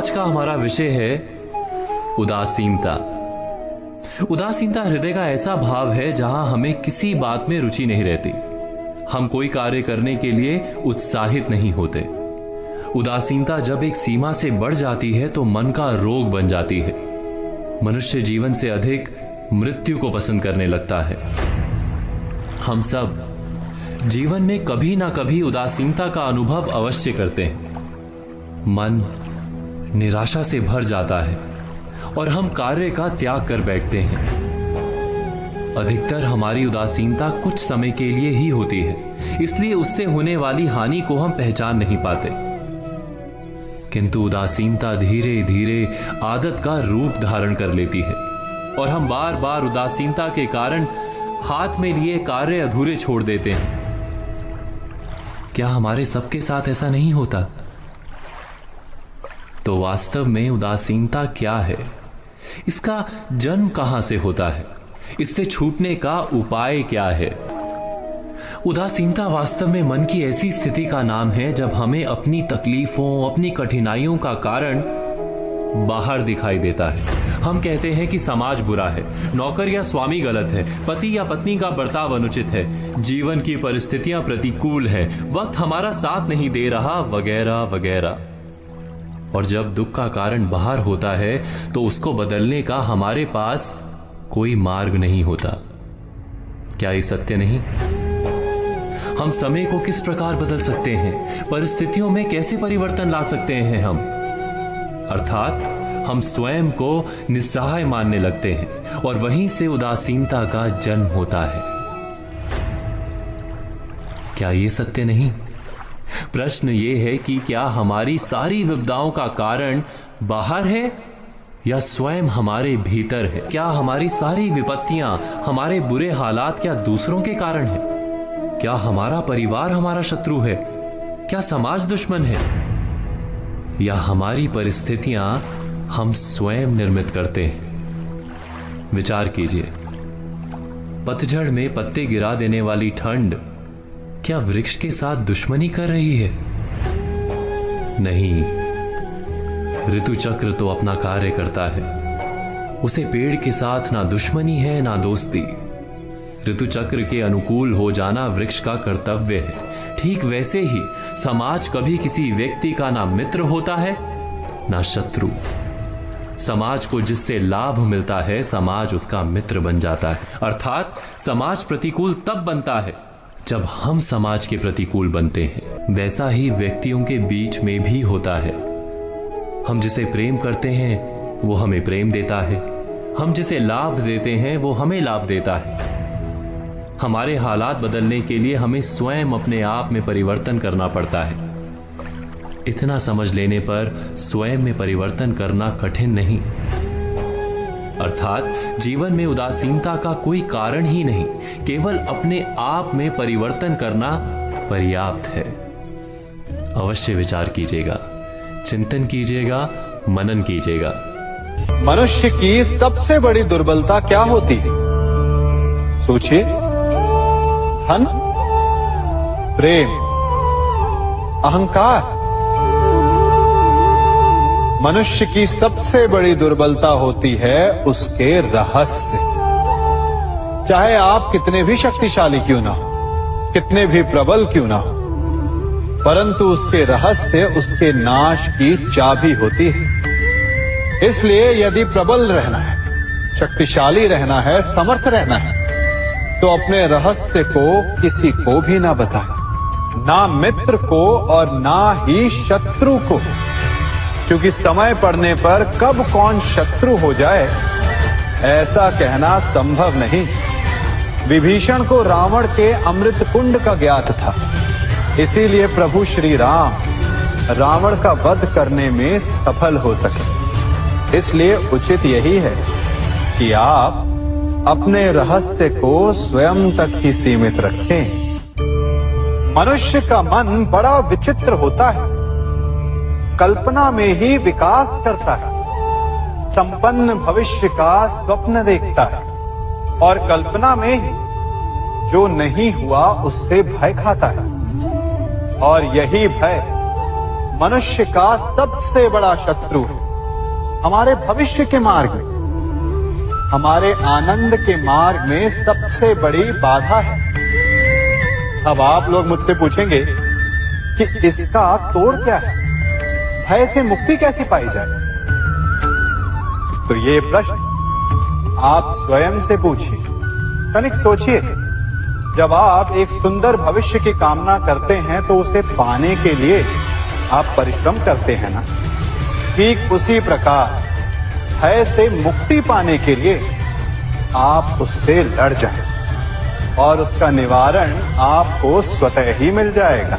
आज का हमारा विषय है उदासीनता। उदासीनता हृदय का ऐसा भाव है जहां हमें किसी बात में रुचि नहीं रहती, हम कोई कार्य करने के लिए उत्साहित नहीं होते। उदासीनता जब एक सीमा से बढ़ जाती है तो मन का रोग बन जाती है। मनुष्य जीवन से अधिक मृत्यु को पसंद करने लगता है। हम सब जीवन में कभी ना कभी उदासीनता का अनुभव अवश्य करते हैं। मन निराशा से भर जाता है और हम कार्य का त्याग कर बैठते हैं। अधिकतर हमारी उदासीनता कुछ समय के लिए ही होती है, इसलिए उससे होने वाली हानि को हम पहचान नहीं पाते। किंतु उदासीनता धीरे धीरे आदत का रूप धारण कर लेती है और हम बार बार उदासीनता के कारण हाथ में लिए कार्य अधूरे छोड़ देते हैं। क्या हमारे सबके साथ ऐसा नहीं होता? तो वास्तव में उदासीनता क्या है? इसका जन्म कहां से होता है? इससे छूटने का उपाय क्या है? उदासीनता वास्तव में मन की ऐसी स्थिति का नाम है जब हमें अपनी तकलीफों, अपनी कठिनाइयों का कारण बाहर दिखाई देता है। हम कहते हैं कि समाज बुरा है, नौकर या स्वामी गलत है, पति या पत्नी का बर्ताव अनुचित है, जीवन की परिस्थितियां प्रतिकूल है, वक्त हमारा साथ नहीं दे रहा, वगैरह वगैरह। और जब दुख का कारण बाहर होता है तो उसको बदलने का हमारे पास कोई मार्ग नहीं होता। क्या ये सत्य नहीं? हम समय को किस प्रकार बदल सकते हैं? परिस्थितियों में कैसे परिवर्तन ला सकते हैं हम? अर्थात हम स्वयं को निस्सहाय मानने लगते हैं और वहीं से उदासीनता का जन्म होता है। क्या ये सत्य नहीं? प्रश्न ये है कि क्या हमारी सारी विपदाओं का कारण बाहर है या स्वयं हमारे भीतर है? क्या हमारी सारी विपत्तियां, हमारे बुरे हालात क्या दूसरों के कारण है? क्या हमारा परिवार हमारा शत्रु है? क्या समाज दुश्मन है? या हमारी परिस्थितियां हम स्वयं निर्मित करते हैं? विचार कीजिए, पतझड़ में पत्ते गिरा देने वाली ठंड क्या वृक्ष के साथ दुश्मनी कर रही है? नहीं, ऋतु चक्र तो अपना कार्य करता है। उसे पेड़ के साथ ना दुश्मनी है ना दोस्ती। ऋतु चक्र के अनुकूल हो जाना वृक्ष का कर्तव्य है। ठीक वैसे ही समाज कभी किसी व्यक्ति का ना मित्र होता है ना शत्रु। समाज को जिससे लाभ मिलता है समाज उसका मित्र बन जाता है। अर्थात समाज प्रतिकूल तब बनता है जब हम समाज के प्रतिकूल बनते हैं। वैसा ही व्यक्तियों के बीच में भी होता है। हम जिसे प्रेम करते हैं वो हमें प्रेम देता है, हम जिसे लाभ देते हैं वो हमें लाभ देता है। हमारे हालात बदलने के लिए हमें स्वयं अपने आप में परिवर्तन करना पड़ता है। इतना समझ लेने पर स्वयं में परिवर्तन करना कठिन नहीं। अर्थात जीवन में उदासीनता का कोई कारण ही नहीं, केवल अपने आप में परिवर्तन करना पर्याप्त है। अवश्य विचार कीजिएगा, चिंतन कीजिएगा, मनन कीजिएगा। मनुष्य की सबसे बड़ी दुर्बलता क्या होती है? सोचिए। धन, प्रेम, अहंकार। मनुष्य की सबसे बड़ी दुर्बलता होती है उसके रहस्य। चाहे आप कितने भी शक्तिशाली क्यों ना हो, कितने भी प्रबल क्यों ना हो, परंतु उसके रहस्य उसके नाश की चाबी होती है। इसलिए यदि प्रबल रहना है, शक्तिशाली रहना है, समर्थ रहना है, तो अपने रहस्य को किसी को भी ना बताएं, ना मित्र को और ना ही शत्रु को, क्योंकि समय पड़ने पर कब कौन शत्रु हो जाए ऐसा कहना संभव नहीं। विभीषण को रावण के अमृत कुंड का ज्ञात था, इसीलिए प्रभु श्री राम रावण का वध करने में सफल हो सके। इसलिए उचित यही है कि आप अपने रहस्य को स्वयं तक ही सीमित रखें। मनुष्य का मन बड़ा विचित्र होता है, कल्पना में ही विकास करता है, संपन्न भविष्य का स्वप्न देखता है और कल्पना में ही जो नहीं हुआ उससे भय खाता है। और यही भय मनुष्य का सबसे बड़ा शत्रु है। हमारे भविष्य के मार्ग में, हमारे आनंद के मार्ग में सबसे बड़ी बाधा है। अब आप लोग मुझसे पूछेंगे कि इसका तोड़ क्या है, भय से मुक्ति कैसे पाई जाए? तो ये प्रश्न आप स्वयं से पूछिए। तनिक सोचिए, जब आप एक सुंदर भविष्य की कामना करते हैं तो उसे पाने के लिए आप परिश्रम करते हैं ना। ठीक उसी प्रकार भय से मुक्ति पाने के लिए आप उससे लड़ जाएं और उसका निवारण आपको स्वतः ही मिल जाएगा।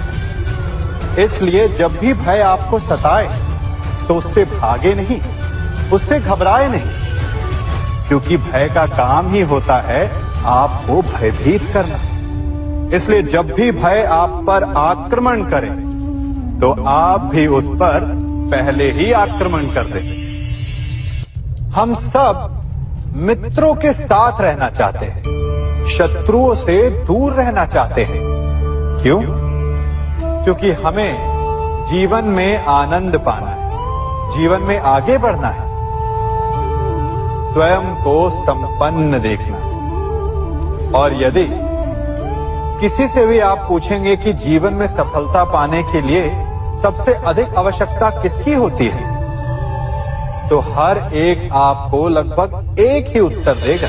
इसलिए जब भी भय आपको सताए तो उससे भागे नहीं, उससे घबराए नहीं, क्योंकि भय का काम ही होता है आपको भयभीत करना। इसलिए जब भी भय आप पर आक्रमण करे तो आप भी उस पर पहले ही आक्रमण कर दें। हम सब मित्रों के साथ रहना चाहते हैं, शत्रुओं से दूर रहना चाहते हैं। क्यों? क्योंकि हमें जीवन में आनंद पाना है, जीवन में आगे बढ़ना है, स्वयं को संपन्न देखना है। और यदि किसी से भी आप पूछेंगे कि जीवन में सफलता पाने के लिए सबसे अधिक आवश्यकता किसकी होती है, तो हर एक आपको लगभग एक ही उत्तर देगा।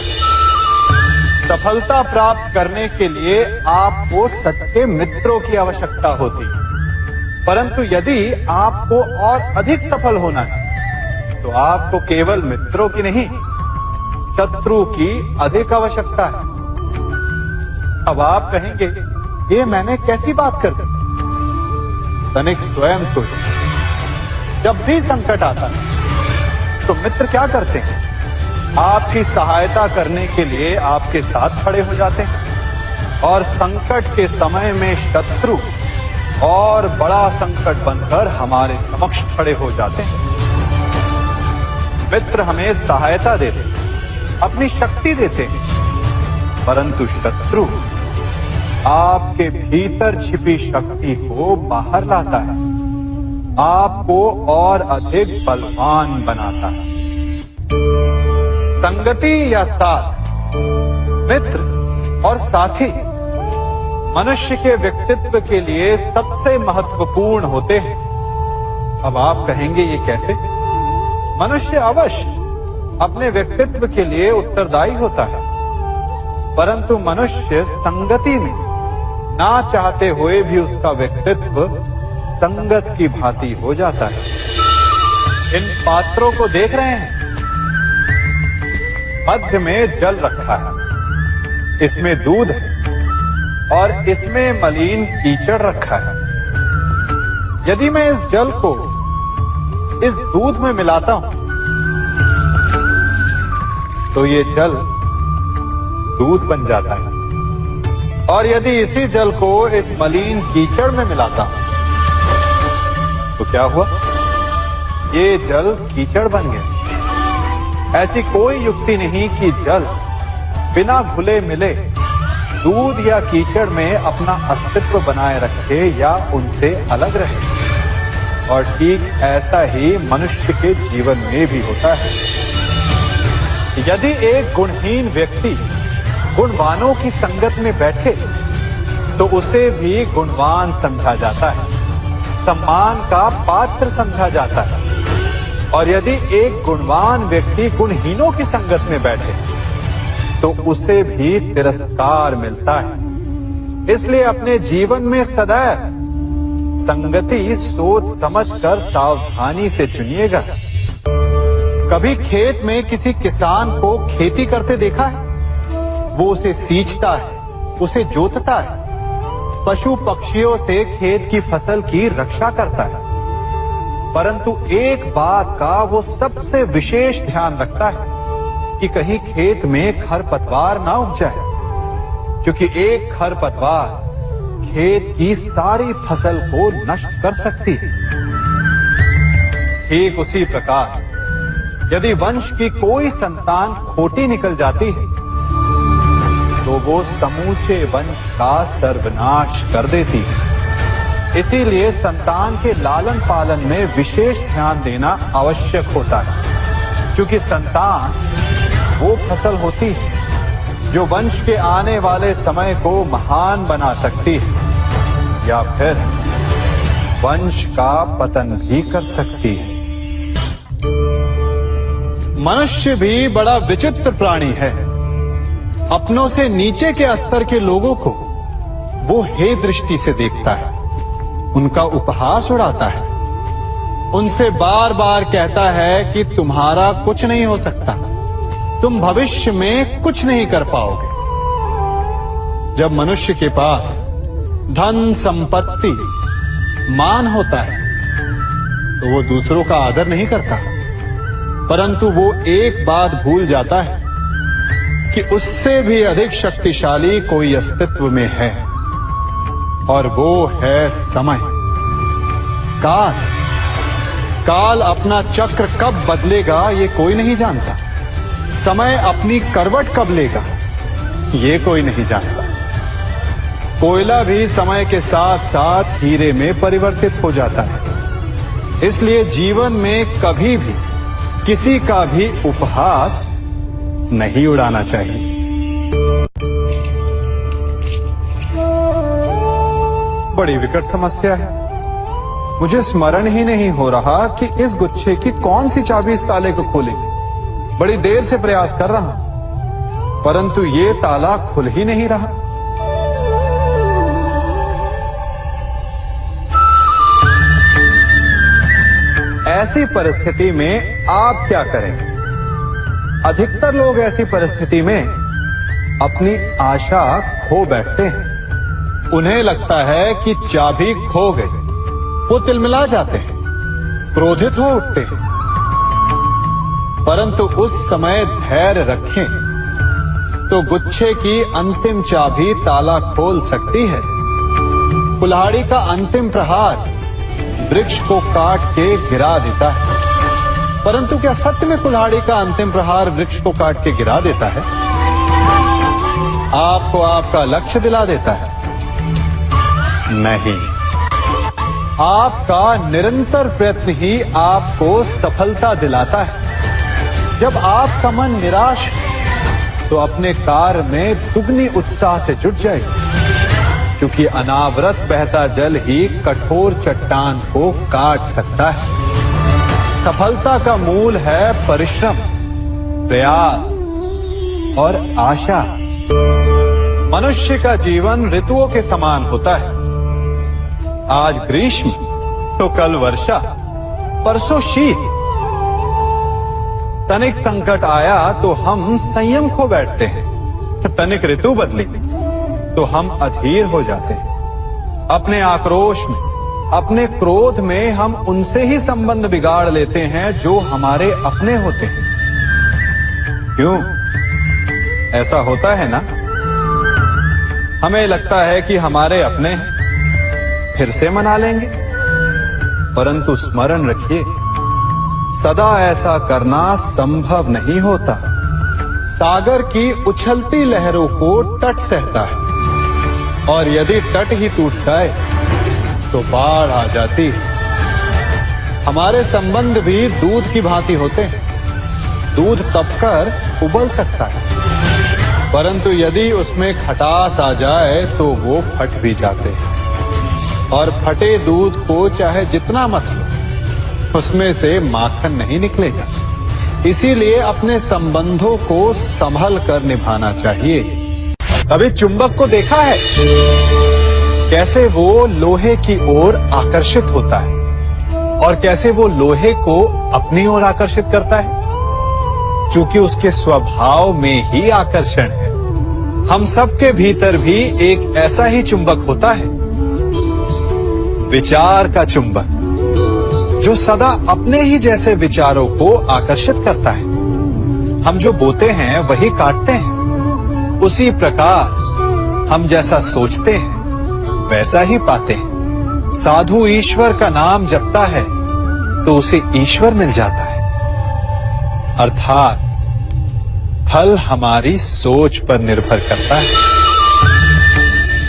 सफलता प्राप्त करने के लिए आपको सच्चे मित्रों की आवश्यकता होती है। परंतु यदि आपको और अधिक सफल होना है तो आपको केवल मित्रों की नहीं, शत्रु की अधिक आवश्यकता है। अब आप कहेंगे, ये मैंने कैसी बात कर दी? तनिक स्वयं सोचिए। जब भी संकट आता है तो मित्र क्या करते हैं? आपकी सहायता करने के लिए आपके साथ खड़े हो जाते हैं। और संकट के समय में शत्रु और बड़ा संकट बनकर हमारे समक्ष खड़े हो जाते हैं। मित्र हमें सहायता देते हैं, अपनी शक्ति देते हैं, परंतु शत्रु आपके भीतर छिपी शक्ति को बाहर लाता है, आपको और अधिक बलवान बनाता है। संगति या साथ, मित्र और साथी मनुष्य के व्यक्तित्व के लिए सबसे महत्वपूर्ण होते हैं। अब आप कहेंगे, ये कैसे? मनुष्य अवश्य अपने व्यक्तित्व के लिए उत्तरदायी होता है, परंतु मनुष्य संगति में ना चाहते हुए भी उसका व्यक्तित्व संगत की भांति हो जाता है। इन पात्रों को देख रहे हैं, मध्य में जल रखा है, इसमें दूध है और इसमें मलिन कीचड़ रखा है। यदि मैं इस जल को इस दूध में मिलाता हूं तो ये जल दूध बन जाता है, और यदि इसी जल को इस मलिन कीचड़ में मिलाता हूं तो क्या हुआ? ये जल कीचड़ बन गया। ऐसी कोई युक्ति नहीं कि जल बिना घुले मिले दूध या कीचड़ में अपना अस्तित्व बनाए रखे या उनसे अलग रहे। और ठीक ऐसा ही मनुष्य के जीवन में भी होता है। यदि एक गुणहीन व्यक्ति गुणवानों की संगत में बैठे तो उसे भी गुणवान समझा जाता है, सम्मान का पात्र समझा जाता है। और यदि एक गुणवान व्यक्ति गुणहीनों की संगत में बैठे तो उसे भी तिरस्कार मिलता है। इसलिए अपने जीवन में सदैव संगति सोच समझकर सावधानी से चुनिएगा। कभी खेत में किसी किसान को खेती करते देखा है? वो उसे सींचता है, उसे जोतता है, पशु पक्षियों से खेत की फसल की रक्षा करता है, परंतु एक बात का वो सबसे विशेष ध्यान रखता है कि कहीं खेत में खरपतवार ना उग जाए, क्योंकि एक खरपतवार खेत की सारी फसल को नष्ट कर सकती है। ठीक उसी प्रकार यदि वंश की कोई संतान खोटी निकल जाती है तो वो समूचे वंश का सर्वनाश कर देती है। इसीलिए संतान के लालन पालन में विशेष ध्यान देना आवश्यक होता है, क्योंकि संतान वो फसल होती है जो वंश के आने वाले समय को महान बना सकती है या फिर वंश का पतन भी कर सकती है। मनुष्य भी बड़ा विचित्र प्राणी है। अपनों से नीचे के स्तर के लोगों को वो हे दृष्टि से देखता है, उनका उपहास उड़ाता है, उनसे बार बार कहता है कि तुम्हारा कुछ नहीं हो सकता, तुम भविष्य में कुछ नहीं कर पाओगे। जब मनुष्य के पास धन, संपत्ति, मान होता है तो वो दूसरों का आदर नहीं करता, परंतु वो एक बात भूल जाता है कि उससे भी अधिक शक्तिशाली कोई अस्तित्व में है, और वो है समय। काल काल अपना चक्र कब बदलेगा ये कोई नहीं जानता। समय अपनी करवट कब लेगा ये कोई नहीं जानता। कोयला भी समय के साथ साथ हीरे में परिवर्तित हो जाता है। इसलिए जीवन में कभी भी किसी का भी उपहास नहीं उड़ाना चाहिए। बड़ी विकट समस्या है। मुझे स्मरण ही नहीं हो रहा कि इस गुच्छे की कौन सी चाबी इस ताले को खोलेगी। बड़ी देर से प्रयास कर रहा हूं, परंतु ये ताला खुल ही नहीं रहा। ऐसी परिस्थिति में आप क्या करेंगे? अधिकतर लोग ऐसी परिस्थिति में अपनी आशा खो बैठते हैं। उन्हें लगता है कि चाबी खो गई। वो तिलमिला जाते हैं, क्रोधित हो उठते हैं, परंतु उस समय धैर्य रखें तो गुच्छे की अंतिम चाबी ताला खोल सकती है। कुल्हाड़ी का अंतिम प्रहार वृक्ष को काट के गिरा देता है, परंतु क्या सत्य में कुल्हाड़ी का अंतिम प्रहार वृक्ष को काट के गिरा देता है? आपको आपका लक्ष्य दिला देता है? नहीं, आपका निरंतर प्रयत्न ही आपको सफलता दिलाता है। जब आपका मन निराश है तो अपने कार्य में दुगनी उत्साह से जुट जाए, क्योंकि अनावरत बहता जल ही कठोर चट्टान को काट सकता है। सफलता का मूल है परिश्रम, प्रयास और आशा। मनुष्य का जीवन ऋतुओं के समान होता है। आज ग्रीष्म तो कल वर्षा, परसों शीत। तनिक संकट आया तो हम संयम खो बैठते हैं, तनिक ऋतु बदली तो हम अधीर हो जाते हैं। अपने आक्रोश में, अपने क्रोध में हम उनसे ही संबंध बिगाड़ लेते हैं जो हमारे अपने होते हैं। क्यों ऐसा होता है ना? हमें लगता है कि हमारे अपने फिर से मना लेंगे, परंतु स्मरण रखिए, सदा ऐसा करना संभव नहीं होता। सागर की उछलती लहरों को तट सहता है, और यदि तट ही टूट जाए तो बाढ़ आ जाती है। हमारे संबंध भी दूध की भांति होते हैं। दूध तपकर उबल सकता है, परंतु यदि उसमें खटास आ जाए तो वो फट भी जाते हैं। और फटे दूध को चाहे जितना मत लो, उसमें से माखन नहीं निकलेगा। इसीलिए अपने संबंधों को संभल कर निभाना चाहिए। कभी चुंबक को देखा है कैसे वो लोहे की ओर आकर्षित होता है, और कैसे वो लोहे को अपनी ओर आकर्षित करता है? क्योंकि उसके स्वभाव में ही आकर्षण है। हम सबके भीतर भी एक ऐसा ही चुंबक होता है, विचार का चुंबक, जो सदा अपने ही जैसे विचारों को आकर्षित करता है। हम जो बोते हैं वही काटते हैं। उसी प्रकार हम जैसा सोचते हैं वैसा ही पाते हैं। साधु ईश्वर का नाम जपता है तो उसे ईश्वर मिल जाता है। अर्थात फल हमारी सोच पर निर्भर करता है।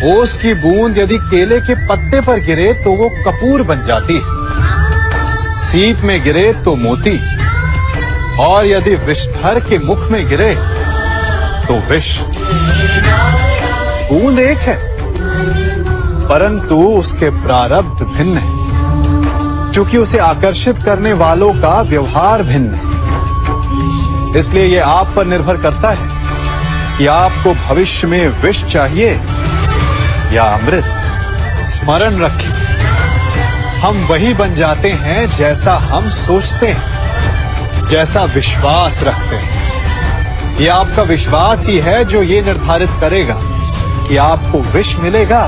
ओस की बूंद यदि केले के पत्ते पर गिरे तो वो कपूर बन जाती है, सीप में गिरे तो मोती, और यदि विषधर के मुख में गिरे तो विष। बूंद एक है, परंतु उसके प्रारब्ध भिन्न है, क्योंकि उसे आकर्षित करने वालों का व्यवहार भिन्न है। इसलिए यह आप पर निर्भर करता है कि आपको भविष्य में विष चाहिए या अमृत। स्मरण रखें, हम वही बन जाते हैं जैसा हम सोचते हैं, जैसा विश्वास रखते हैं। यह आपका विश्वास ही है जो ये निर्धारित करेगा कि आपको विष मिलेगा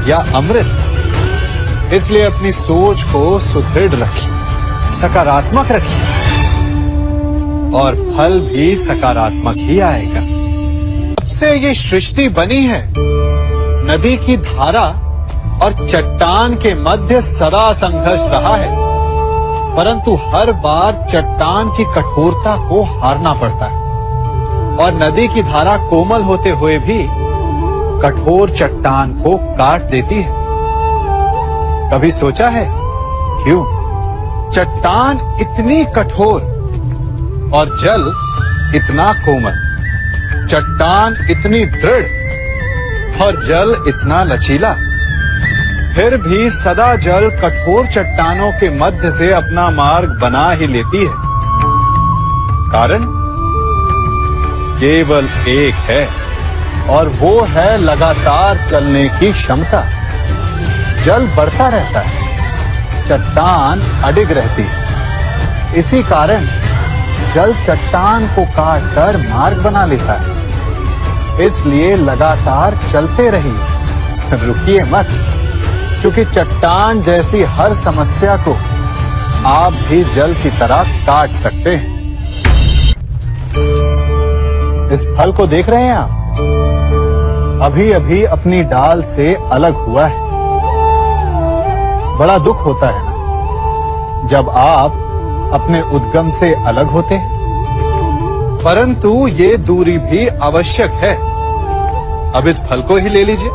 या अमृत। इसलिए अपनी सोच को सुदृढ़ रखिए, सकारात्मक रखिए, और फल भी सकारात्मक ही आएगा। सबसे ये सृष्टि बनी है नदी की धारा और चट्टान के मध्य सदा संघर्ष रहा है, परंतु हर बार चट्टान की कठोरता को हारना पड़ता है, और नदी की धारा कोमल होते हुए भी कठोर चट्टान को काट देती है। कभी सोचा है क्यों चट्टान इतनी कठोर और जल इतना कोमल, चट्टान इतनी दृढ़ और जल इतना लचीला, फिर भी सदा जल कठोर चट्टानों के मध्य से अपना मार्ग बना ही लेती है? कारण केवल एक है, और वो है लगातार चलने की क्षमता। जल बढ़ता रहता है, चट्टान अडिग रहती है। इसी कारण जल चट्टान को काटकर मार्ग बना लेता है। इसलिए लगातार चलते रहिए, रुकिए मत, क्योंकि चट्टान जैसी हर समस्या को आप भी जल की तरह काट सकते हैं। इस फल को देख रहे हैं आप? अभी अभी अपनी डाल से अलग हुआ है। बड़ा दुख होता है ना जब आप अपने उद्गम से अलग होते हैं, परंतु ये दूरी भी आवश्यक है। अब इस फल को ही ले लीजिए।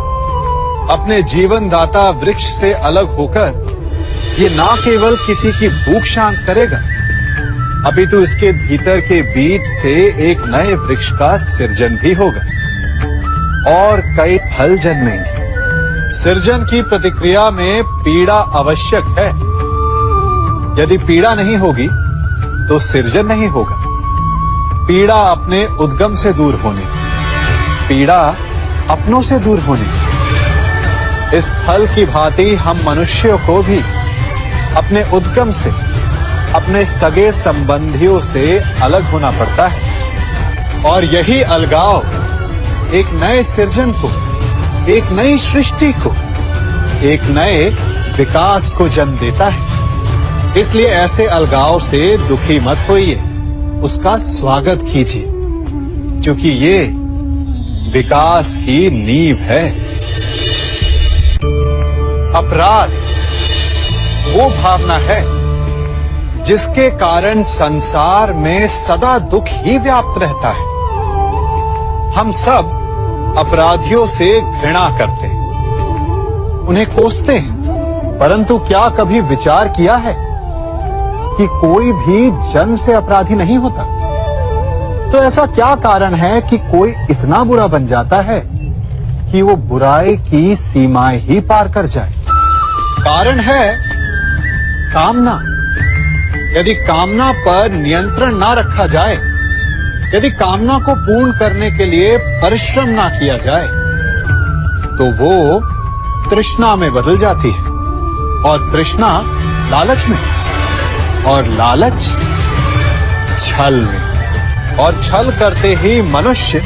अपने जीवनदाता वृक्ष से अलग होकर ये ना केवल किसी की भूख शांत करेगा, अभी तो इसके भीतर के बीज से एक नए वृक्ष का सृजन भी होगा और कई फल जन्मेंगे। सृजन की प्रतिक्रिया में पीड़ा आवश्यक है। यदि पीड़ा नहीं होगी तो सृजन नहीं होगा। पीड़ा अपने उद्गम से दूर होने, पीड़ा अपनों से दूर होने। इस फल की भांति हम मनुष्यों को भी अपने उद्गम से, अपने सगे संबंधियों से अलग होना पड़ता है, और यही अलगाव एक नए सृजन को, एक नई सृष्टि को, एक नए विकास को जन्म देता है। इसलिए ऐसे अलगाव से दुखी मत होइए, उसका स्वागत कीजिए, क्योंकि ये विकास की नींव है। अपराध वो भावना है जिसके कारण संसार में सदा दुख ही व्याप्त रहता है। हम सब अपराधियों से घृणा करते हैं, उन्हें कोसते हैं, परंतु क्या कभी विचार किया है कि कोई भी जन्म से अपराधी नहीं होता? तो ऐसा क्या कारण है कि कोई इतना बुरा बन जाता है कि वो बुराई की सीमाएं ही पार कर जाए? कारण है कामना। यदि कामना पर नियंत्रण ना रखा जाए, यदि कामना को पूर्ण करने के लिए परिश्रम ना किया जाए, तो वो तृष्णा में बदल जाती है, और तृष्णा लालच में, और लालच छल में, और छल करते ही मनुष्य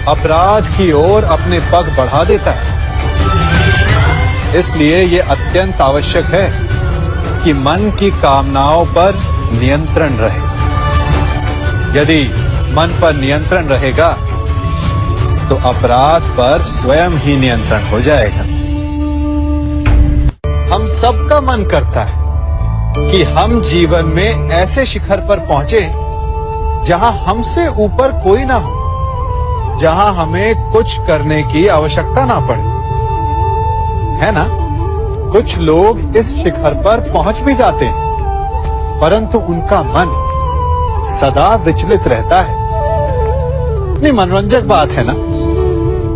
अपराध की ओर अपने पग बढ़ा देता है। इसलिए ये अत्यंत आवश्यक है कि मन की कामनाओं पर नियंत्रण रहे। यदि मन पर नियंत्रण रहेगा तो अपराध पर स्वयं ही नियंत्रण हो जाएगा। हम सबका मन करता है कि हम जीवन में ऐसे शिखर पर पहुंचे जहां हमसे ऊपर कोई ना हो, जहां हमें कुछ करने की आवश्यकता ना पड़े। है ना? कुछ लोग इस शिखर पर पहुंच भी जाते हैं, परंतु उनका मन सदा विचलित रहता है। इतनी मनोरंजक बात है ना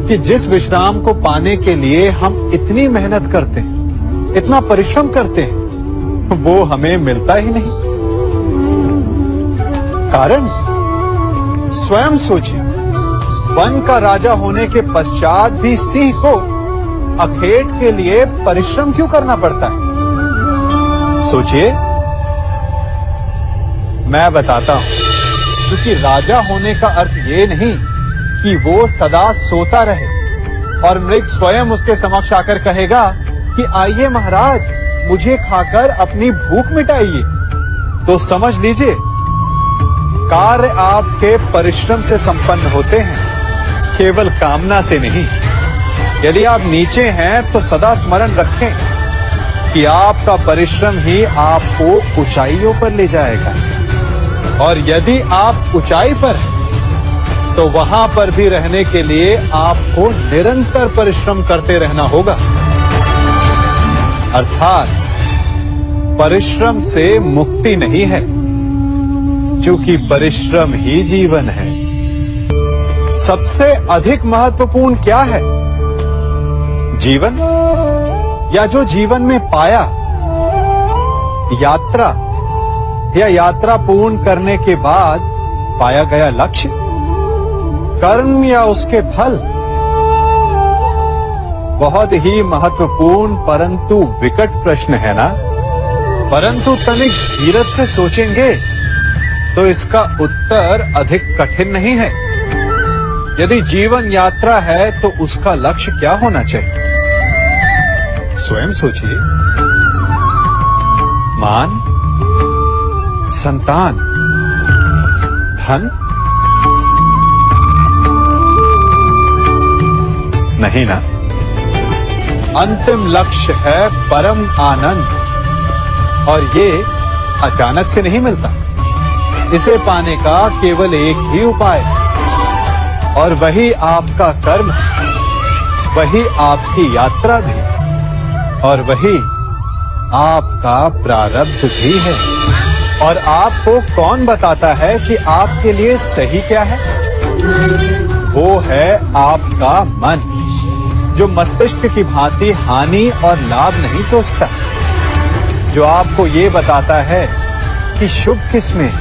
कि जिस विश्राम को पाने के लिए हम इतनी मेहनत करते हैं, इतना परिश्रम करते हैं, वो हमें मिलता ही नहीं। कारण स्वयं सोचिए, वन का राजा होने के पश्चात भी सिंह को अखेट के लिए परिश्रम क्यों करना पड़ता है? सोचिए, मैं बताता हूं। क्योंकि राजा होने का अर्थ ये नहीं कि वो सदा सोता रहे और मृग स्वयं उसके समक्ष आकर कहेगा कि आइए महाराज, मुझे खाकर अपनी भूख मिटाइए। तो समझ लीजिए, कार्य आपके परिश्रम से संपन्न होते हैं, केवल कामना से नहीं। यदि आप नीचे हैं तो सदा स्मरण रखें कि आपका परिश्रम ही आपको ऊंचाइयों पर ले जाएगा, और यदि आप ऊंचाई पर हैं तो वहां पर भी रहने के लिए आपको निरंतर परिश्रम करते रहना होगा। अर्थात परिश्रम से मुक्ति नहीं है, क्योंकि परिश्रम ही जीवन है। सबसे अधिक महत्वपूर्ण क्या है? जीवन, या जो जीवन में पाया, यात्रा, या यात्रा पूर्ण करने के बाद पाया गया लक्ष्य, कर्म या उसके फल? बहुत ही महत्वपूर्ण परंतु विकट प्रश्न है ना? परंतु तनिक धीरज से सोचेंगे तो इसका उत्तर अधिक कठिन नहीं है। यदि जीवन यात्रा है तो उसका लक्ष्य क्या होना चाहिए? स्वयं सोचिए। मान, संतान, धन? नहीं ना। अंतिम लक्ष्य है परम आनंद, और ये अचानक से नहीं मिलता। इसे पाने का केवल एक ही उपाय, और वही आपका कर्म, वही आपकी यात्रा भी, और वही आपका प्रारब्ध भी है। और आपको कौन बताता है कि आपके लिए सही क्या है? वो है आपका मन, जो मस्तिष्क की भांति हानि और लाभ नहीं सोचता, जो आपको ये बताता है कि शुभ किसमें,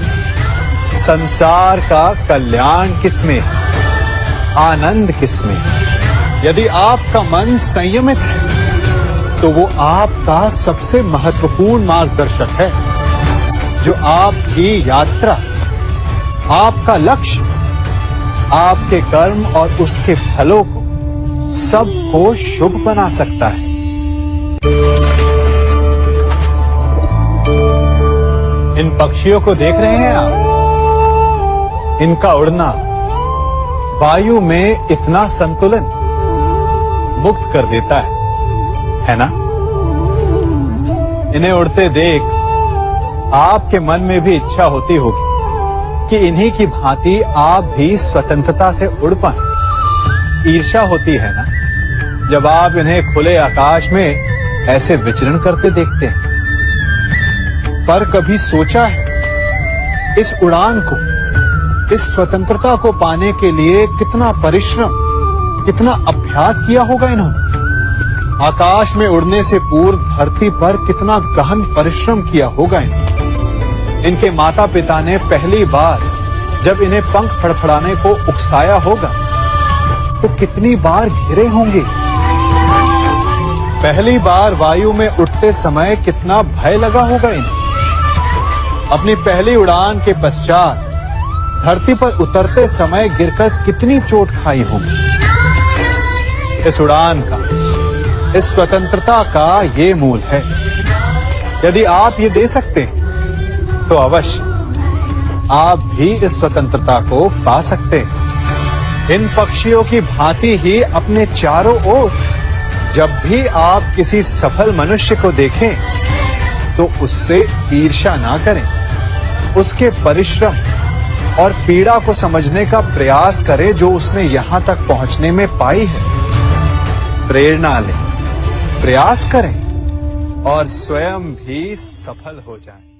संसार का कल्याण किसमें, आनंद किसमें। यदि आपका मन संयमित है तो वो आपका सबसे महत्वपूर्ण मार्गदर्शक है, जो आपकी यात्रा, आपका लक्ष्य, आपके कर्म और उसके फलों को सबको शुभ बना सकता है। इन पक्षियों को देख रहे हैं आप? इनका उड़ना वायु में इतना संतुलन मुक्त कर देता है ना? इन्हें उड़ते देख आपके मन में भी इच्छा होती होगी कि इन्हीं की भांति आप भी स्वतंत्रता से उड़ पाएं। ईर्ष्या होती है ना, जब आप इन्हें खुले आकाश में ऐसे विचरण करते देखते हैं। पर कभी सोचा है, इस उड़ान को, इस स्वतंत्रता को पाने के लिए कितना परिश्रम, कितना अभ्यास किया होगा इन्होंने? आकाश में उड़ने से पूर्व धरती पर कितना गहन परिश्रम किया होगा इन्होंने? इनके माता पिता ने पहली बार जब इन्हें पंख फड़फड़ाने को उकसाया होगा तो कितनी बार गिरे होंगे? पहली बार वायु में उड़ते समय कितना भय लगा होगा इन्हें? अपनी पहली उड़ान के पश्चात धरती पर उतरते समय गिरकर कितनी चोट खाई होगी? इस उड़ान का, इस स्वतंत्रता का ये मूल है। यदि आप ये दे सकते हैं तो अवश्य आप भी इस स्वतंत्रता को पा सकते हैं। इन पक्षियों की भांति ही अपने चारों ओर जब भी आप किसी सफल मनुष्य को देखें तो उससे ईर्ष्या ना करें, उसके परिश्रम और पीड़ा को समझने का प्रयास करें जो उसने यहां तक पहुंचने में पाई है। प्रेरणा लें, प्रयास करें और स्वयं भी सफल हो जाएं।